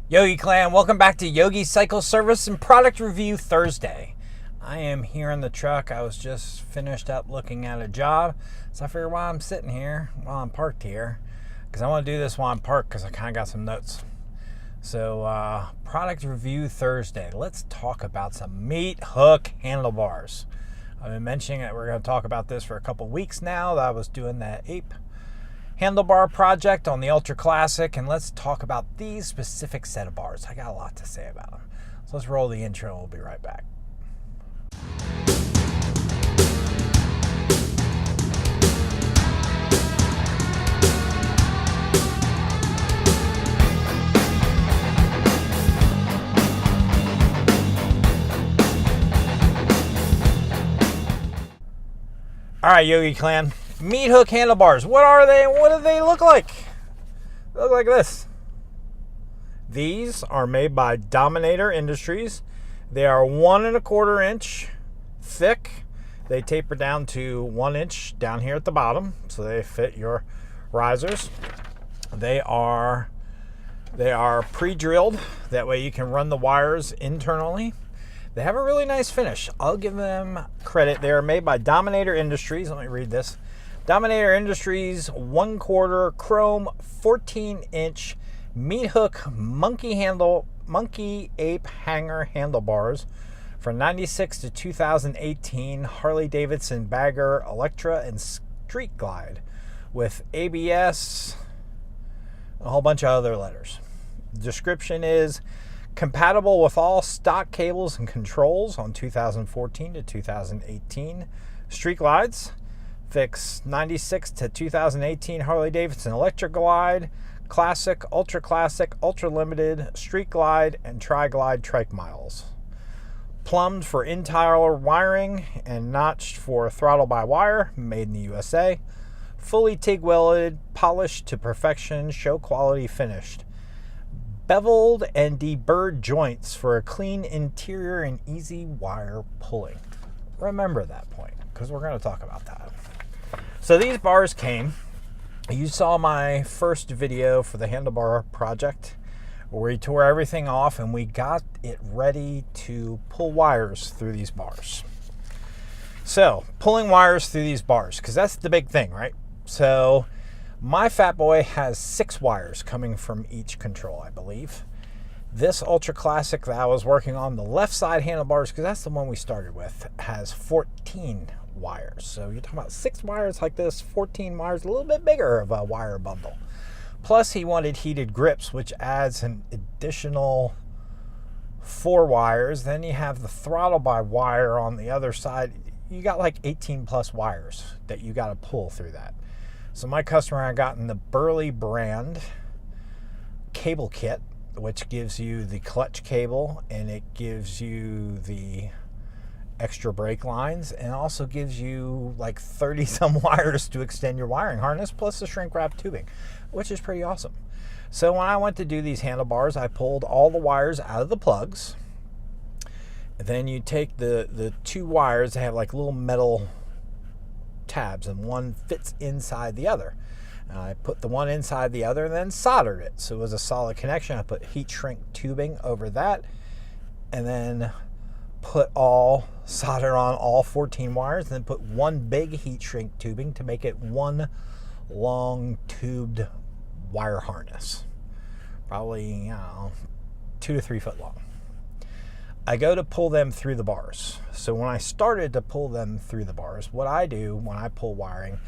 Yogi Clan, welcome back to Yogi Cycle Service and Product Review Thursday. I am here in the truck. I was just finished up looking at a job, so I figured while I'm sitting here, while I'm parked here, because I want to do this while I'm parked because I kind of got some notes. So, Product Review Thursday. Let's talk about some meat hook handlebars. I've been mentioning that we're going to talk about this for a couple weeks now. That I was doing that Ape handlebar project on the Ultra Classic, and let's talk about these specific set of bars. I got a lot to say about them. So let's roll the intro and we'll be right back. All right, Yogi Clan. Meat hook handlebars. What are they and what do they look like? They look like this. These are made by Dominator Industries. They are 1 1/4 inch thick. They taper down to 1 inch down here at the bottom, so they fit your risers. They are pre-drilled. That way you can run the wires internally. They have a really nice finish. I'll give them credit. They are made by Dominator Industries. Let me read this. Dominator Industries 1/4 chrome 14-inch meat hook monkey ape hanger handlebars for 96 to 2018 Harley Davidson Bagger Electra and Street Glide with ABS, a whole bunch of other letters. The description is compatible with all stock cables and controls on 2014 to 2018 Street Glides. Fix 96 to 2018 Harley Davidson Electra Glide, Classic, Ultra Classic, Ultra Limited, Street Glide, and Tri-Glide trike miles. Plumbed for entire wiring and notched for throttle by wire, made in the USA. Fully TIG welded, polished to perfection, show quality finished. Beveled and deburred joints for a clean interior and easy wire pulling. Remember that point, because we're going to talk about that. So these bars came. You saw my first video for the handlebar project where we tore everything off and we got it ready to pull wires through these bars. So pulling wires through these bars, because that's the big thing, right? So my fat boy has 6 wires coming from each control, I believe. This Ultra Classic that I was working on, the left side handlebars, because that's the one we started with, has 14 wires. So you're talking about 6 wires like this, 14 wires, a little bit bigger of a wire bundle. Plus he wanted heated grips, which adds an additional 4 wires. Then you have the throttle by wire on the other side. You got like 18 plus wires that you got to pull through that. So my customer had gotten the Burley brand cable kit, which gives you the clutch cable and it gives you the extra brake lines and also gives you like 30 some wires to extend your wiring harness, plus the shrink wrap tubing, which is pretty awesome. So when I went to do these handlebars, I pulled all the wires out of the plugs. Then you take the 2 wires, they have like little metal tabs and one fits inside the other. I put the one inside the other and then soldered it so it was a solid connection. I put heat shrink tubing over that and then solder on all 14 wires and then put one big heat shrink tubing to make it one long tubed wire harness, probably 2 to 3 foot long. I go to pull them through the bars. So when I started to pull them through the bars, what I do when I pull wiring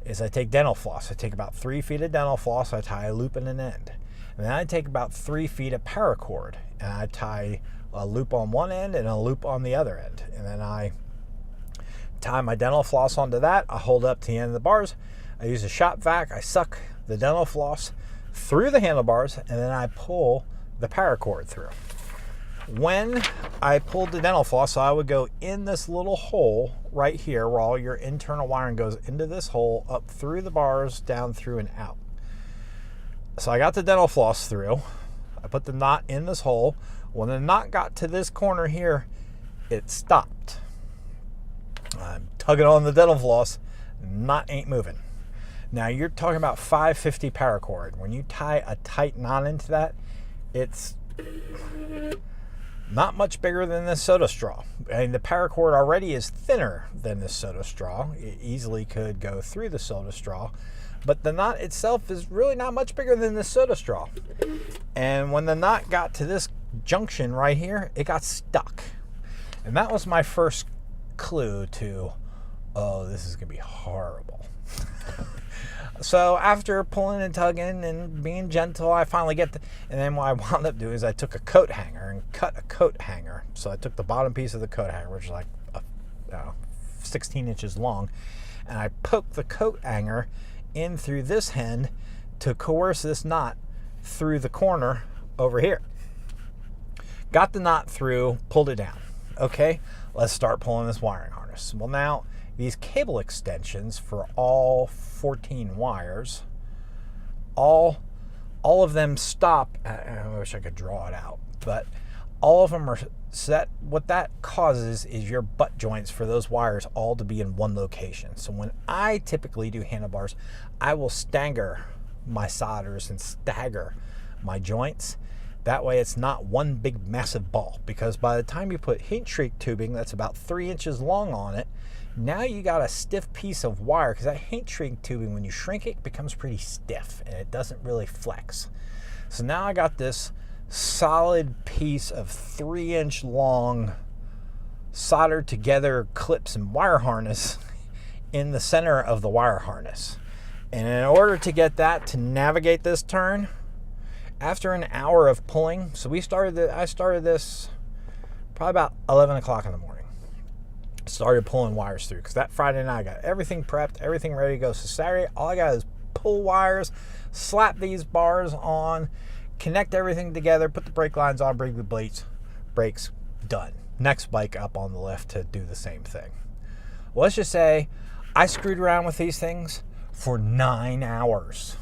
is I take dental floss. I take about 3 feet of dental floss, I tie a loop in an end. And then I take about 3 feet of paracord and I tie a loop on one end and a loop on the other end. And then I tie my dental floss onto that. I hold up to the end of the bars. I use a shop vac. I suck the dental floss through the handlebars and then I pull the paracord through. When I pulled the dental floss, so I would go in this little hole right here where all your internal wiring goes into this hole, up through the bars, down through and out. So I got the dental floss through. I put the knot in this hole. When the knot got to this corner here, it stopped. I'm tugging on the dental floss, knot ain't moving. Now you're talking about 550 paracord. When you tie a tight knot into that, it's Not much bigger than this soda straw. And the paracord already is thinner than this soda straw. It easily could go through the soda straw. But the knot itself is really not much bigger than this soda straw. And when the knot got to this junction right here, it got stuck. And that was my first clue to, oh, this is going to be horrible. So after pulling and tugging and being gentle, I finally get and then what I wound up doing is I took a coat hanger and cut a coat hanger. So I took the bottom piece of the coat hanger, which is like 16 inches long, and I poked the coat hanger in through this end to coerce this knot through the corner over here. Got the knot through, pulled it down. Okay, let's start pulling this wiring harness. Well, now these cable extensions for all 14 wires, all of them stop. I wish I could draw it out, but all of them are set. What that causes is your butt joints for those wires all to be in one location. So when I typically do handlebars, I will stagger my solders and stagger my joints. That way it's not one big massive ball, because by the time you put heat shrink tubing that's about 3 inches long on it, now you got a stiff piece of wire, because that heat shrink tubing, when you shrink it, becomes pretty stiff and it doesn't really flex. So now I got this solid piece of 3-inch long soldered together clips and wire harness in the center of the wire harness. And in order to get that to navigate this turn, after an hour of pulling, so I started this probably about 11 o'clock in the morning. Started pulling wires through, because that Friday night I got everything prepped, everything ready to go. So Saturday, all I got is pull wires, slap these bars on, connect everything together, put the brake lines on, brake the brakes, done. Next bike up on the lift to do the same thing. Well, let's just say I screwed around with these things for 9 hours.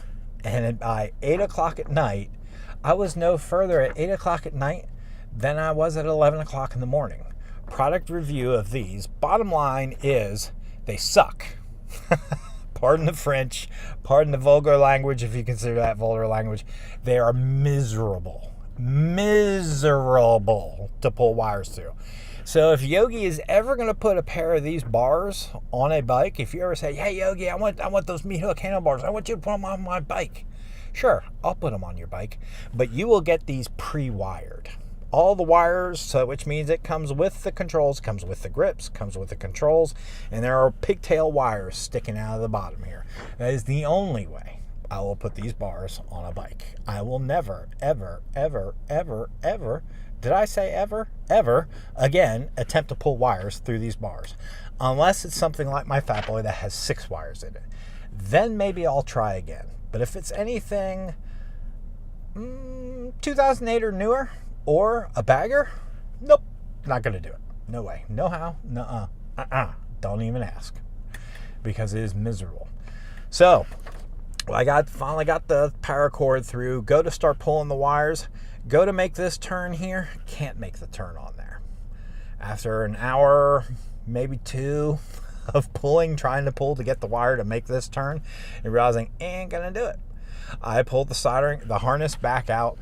And by 8 o'clock at night, I was no further at 8 o'clock at night than I was at 11 o'clock in the morning. Product review of these, bottom line is they suck. Pardon the French, pardon the vulgar language if you consider that vulgar language. They are miserable to pull wires through. So if Yogi is ever going to put a pair of these bars on a bike, if you ever say, hey Yogi, I want those meat hook handlebars, I want you to put them on my bike. Sure, I'll put them on your bike, but you will get these pre-wired. All the wires, so which means it comes with the controls, comes with the grips, comes with the controls, and there are pigtail wires sticking out of the bottom here. That is the only way I will put these bars on a bike. I will never, ever, ever, ever, ever, did I say ever? Ever again attempt to pull wires through these bars. Unless it's something like my Fat Boy that has 6 wires in it. Then maybe I'll try again. But if it's anything 2008 or newer, or a bagger, nope, not going to do it. No way. No how. Nuh-uh. Don't even ask. Because it is miserable. So, I finally got the paracord through. Go to start pulling the wires. Go to make this turn here. Can't make the turn on there. After an hour, maybe 2 of trying to pull to get the wire to make this turn, and realizing ain't gonna do it. I pulled the harness back out,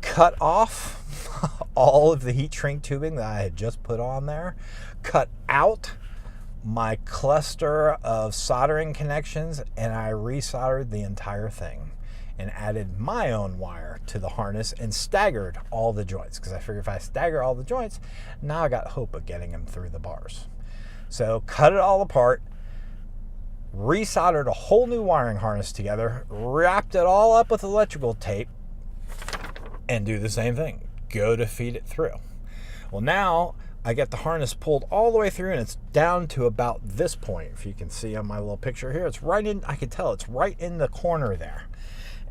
cut off all of the heat shrink tubing that I had just put on there, cut out my cluster of soldering connections, and I resoldered the entire thing and added my own wire to the harness and staggered all the joints, because I figured if I stagger all the joints, now I got hope of getting them through the bars. So cut it all apart, resoldered a whole new wiring harness together, wrapped it all up with electrical tape, and do the same thing. Go to feed it through. Well, now I get the harness pulled all the way through, and it's down to about this point. If you can see on my little picture here, it's right in, I can tell it's right in the corner there.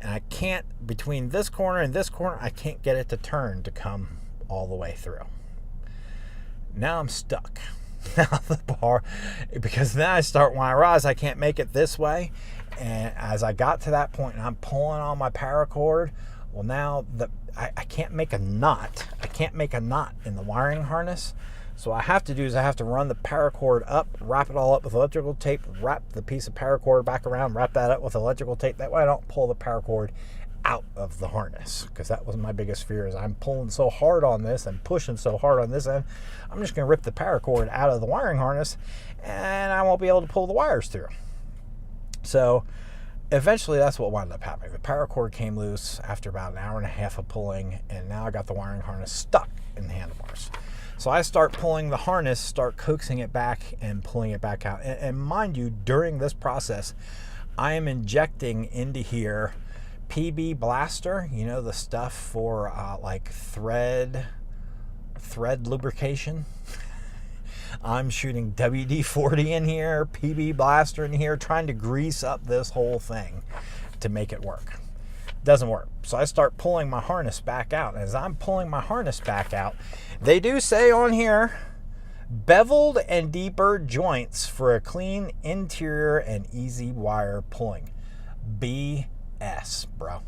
And I can't, between this corner and this corner, I can't get it to turn to come all the way through. Now I'm stuck. Now the bar, because then when I realized I can't make it this way, and as I got to that point and I'm pulling on my paracord, well, now I can't make a knot. I can't make a knot in the wiring harness. So what I have to do is I have to run the paracord up, wrap it all up with electrical tape, wrap the piece of paracord back around, wrap that up with electrical tape. That way I don't pull the paracord out of the harness, because that was my biggest fear, is I'm pulling so hard on this and pushing so hard on this end, I'm just going to rip the paracord out of the wiring harness and I won't be able to pull the wires through. So eventually that's what wound up happening. The paracord came loose after about an hour and a half of pulling, and now I got the wiring harness stuck in the handlebars. So I start pulling the harness, start coaxing it back and pulling it back out. And mind you, during this process, I am injecting into here PB Blaster, you know, the stuff for like thread lubrication. I'm shooting WD-40 in here, PB Blaster in here, trying to grease up this whole thing to make it work. Doesn't work. So I start pulling my harness back out. As I'm pulling my harness back out, they do say on here, beveled and deburred joints for a clean interior and easy wire pulling. BS, bro.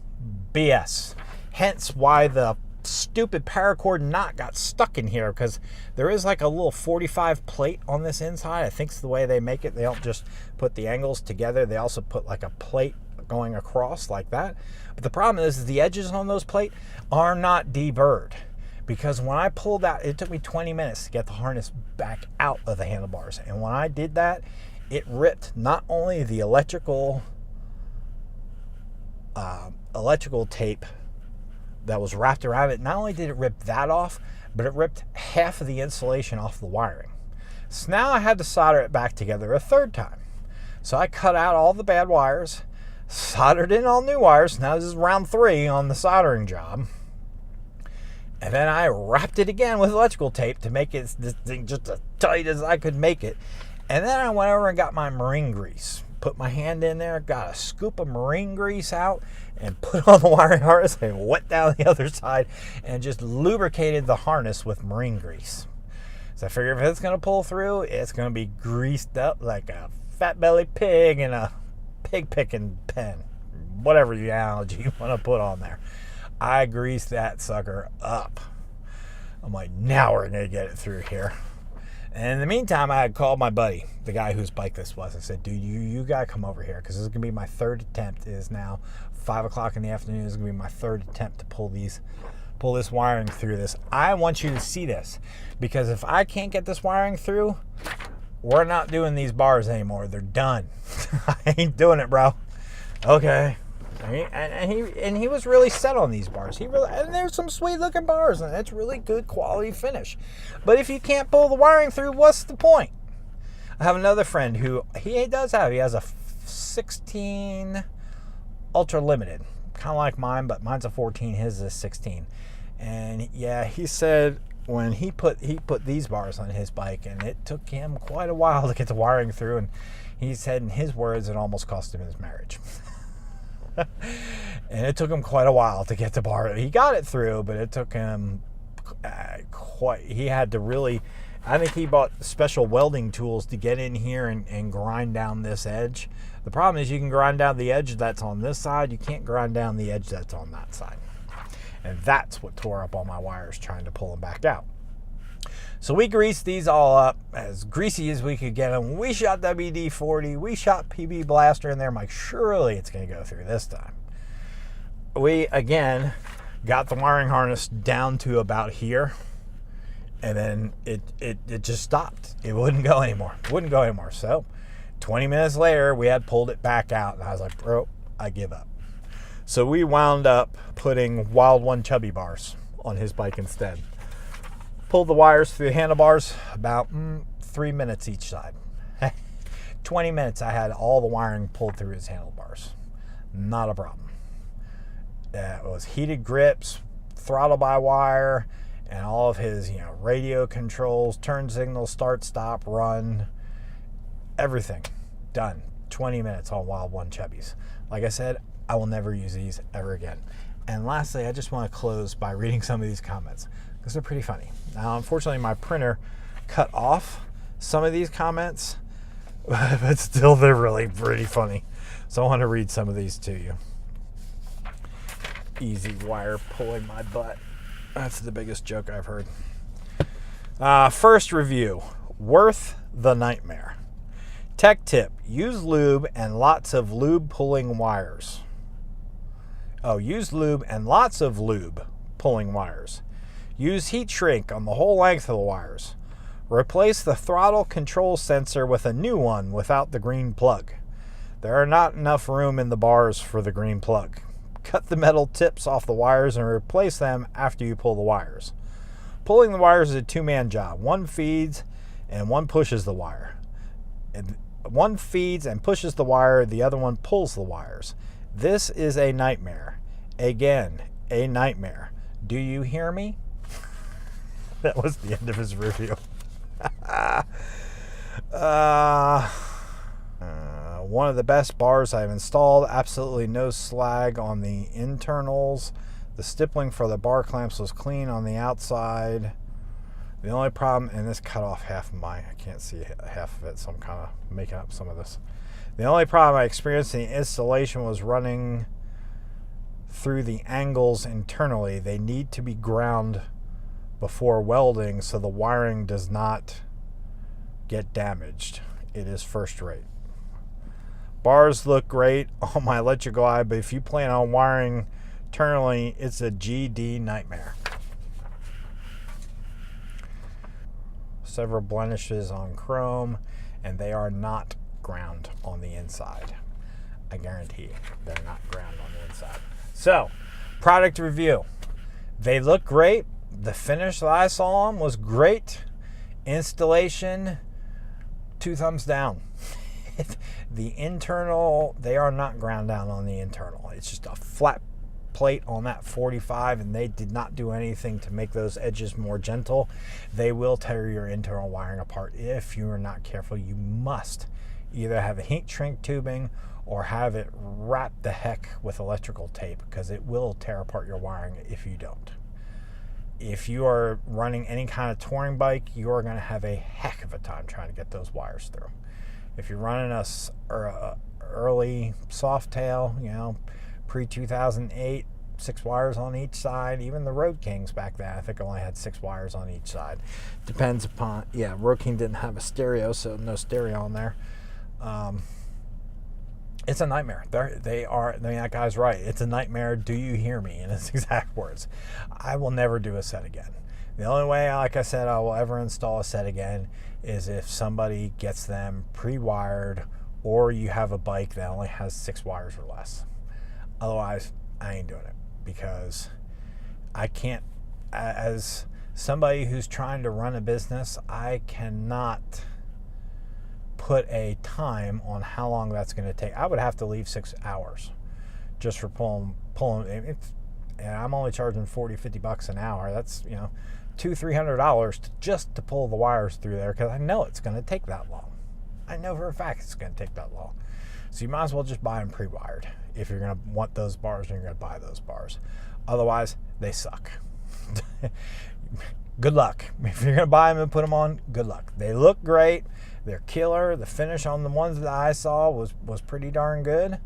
BS. Hence why the stupid paracord knot got stuck in here, because there is like a little 45 plate on this inside. I think it's the way they make it. They don't just put the angles together. They also put like a plate going across like that. But the problem is the edges on those plate are not deburred, because when I pulled out, it took me 20 minutes to get the harness back out of the handlebars. And when I did that, it ripped not only the electrical tape that was wrapped around it, not only did it rip that off, but it ripped half of the insulation off the wiring. So now I had to solder it back together a third time. So I cut out all the bad wires, soldered in all new wires. Now this is round 3 on the soldering job. And then I wrapped it again with electrical tape to make this thing just as tight as I could make it. And then I went over and got my marine grease. Put my hand in there, got a scoop of marine grease out, and put on the wiring harness and went down the other side and just lubricated the harness with marine grease. So I figure if it's going to pull through, it's going to be greased up like a fat-bellied pig in a pig-picking pen. Whatever the analogy you want to put on there. I greased that sucker up. I'm like, now we're going to get it through here. And in the meantime, I had called my buddy, the guy whose bike this was. I said, dude, you got to come over here, because this is going to be my third attempt. It is now 5 o'clock in the afternoon. This is going to be my third attempt to pull this wiring through this. I want you to see this, because if I can't get this wiring through, we're not doing these bars anymore. They're done. I ain't doing it, bro. Okay. And he was really set on these bars. And there's some sweet looking bars, and it's really good quality finish. But if you can't pull the wiring through, what's the point? I have another friend who he has a 16 Ultra Limited, kind of like mine, but mine's a 14. His is a 16. And yeah, he said when he put these bars on his bike, and it took him quite a while to get the wiring through. And he said, in his words, it almost cost him his marriage. And it took him quite a while to get the bar. He got it through, but it took him he had to really, I think he bought special welding tools to get in here and grind down this edge. The problem is you can grind down the edge that's on this side. You can't grind down the edge that's on that side. And that's what tore up all my wires trying to pull them back out. So we greased these all up as greasy as we could get them. We shot WD-40. We shot PB Blaster in there. I'm like, surely it's going to go through this time. We, again, got the wiring harness down to about here. And then it just stopped. It wouldn't go anymore. So 20 minutes later, we had pulled it back out. And I was like, bro, I give up. So we wound up putting Wild One Chubby bars on his bike instead. Pulled the wires through the handlebars, about 3 minutes each side. 20 minutes I had all the wiring pulled through his handlebars. Not a problem. It was heated grips, throttle by wire, and all of his radio controls, turn signals, start, stop, run, everything done. 20 minutes on Wild One Chubbies. Like I said, I will never use these ever again. And lastly, I just want to close by reading some of these comments, because they're pretty funny. Now, unfortunately, my printer cut off some of these comments, but still, they're really pretty funny. So I want to read some of these to you. Easy wire pulling my butt. That's the biggest joke I've heard. First review, worth the nightmare. Tech tip, use lube and lots of lube pulling wires. Oh, use lube and lots of lube pulling wires. Use heat shrink on the whole length of the wires. Replace the throttle control sensor with a new one without the green plug. There are not enough room in the bars for the green plug. Cut the metal tips off the wires and replace them after you pull the wires. Pulling the wires is a two-man job. One feeds and one pushes the wire. And one feeds and pushes the wire, the other one pulls the wires. This is a nightmare. Again, a nightmare. Do you hear me? That was the end of his review. One of the best bars I've installed. Absolutely no slag on the internals. The stippling for the bar clamps was clean on the outside. The only problem, and this cut off half of mine, I can't see half of it, so I'm kind of making up some of this. The only problem I experienced in the installation was running through the angles internally. They need to be ground before welding so the wiring does not get damaged. It is first rate. Bars look great on my electrical eye, but if you plan on wiring internally, it's a GD nightmare. Several blemishes on chrome, and they are not ground on the inside. I guarantee you, they're not ground on the inside. So, product review. They look great. The finish that I saw on was great. Installation, 2 thumbs down. The internal, they are not ground down on the internal. It's just a flat plate on that 45, and they did not do anything to make those edges more gentle. They will tear your internal wiring apart if you are not careful. You must either have a heat shrink tubing or have it wrapped the heck with electrical tape, because it will tear apart your wiring if you don't. If you are running any kind of touring bike, you are going to have a heck of a time trying to get those wires through. If you're running a early Softail, pre-2008, 6 wires on each side. Even the Road Kings back then, I think, only had 6 wires on each side. Depends upon, Road King didn't have a stereo, so no stereo on there. It's a nightmare. That guy's right. It's a nightmare. Do you hear me? In his exact words. I will never do a set again. The only way, like I said, I will ever install a set again is if somebody gets them pre-wired, or you have a bike that only has 6 wires or less. Otherwise, I ain't doing it, because I can't, as somebody who's trying to run a business, I cannot put a time on how long that's going to take. I would have to leave 6 hours just for pulling and I'm only charging $40-50 an hour. That's $200-300 just to pull the wires through there, because I know it's going to take that long. I know for a fact it's going to take that long. So you might as well just buy them pre-wired. If you're going to want those bars, you're going to buy those bars. Otherwise, they suck. Good luck. If you're going to buy them and put them on, good luck. They look great. They're killer. The finish on the ones that I saw was pretty darn good.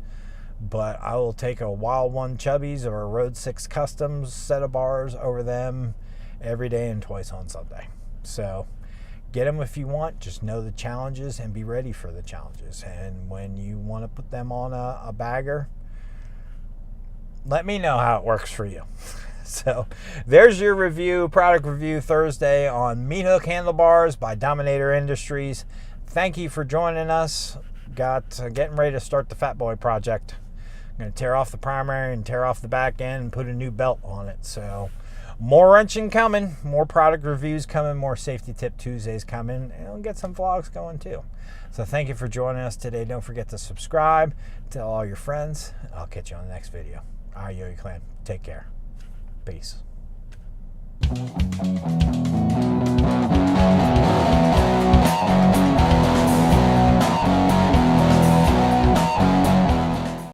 But I will take a Wild One Chubbies or a Road 6 Customs set of bars over them every day and twice on Sunday. So get them if you want. Just know the challenges and be ready for the challenges. And when you want to put them on a bagger, let me know how it works for you. So there's your review, product review Thursday on Meat Hook Handlebars by Dominator Industries. Thank you for joining us. Getting ready to start the Fat Boy project. I'm going to tear off the primary and tear off the back end and put a new belt on it. So more wrenching coming, more product reviews coming, more Safety Tip Tuesdays coming, and we'll get some vlogs going too. So thank you for joining us today. Don't forget to subscribe, tell all your friends. I'll catch you on the next video. All right, Yo-Yo Clan, take care. Peace.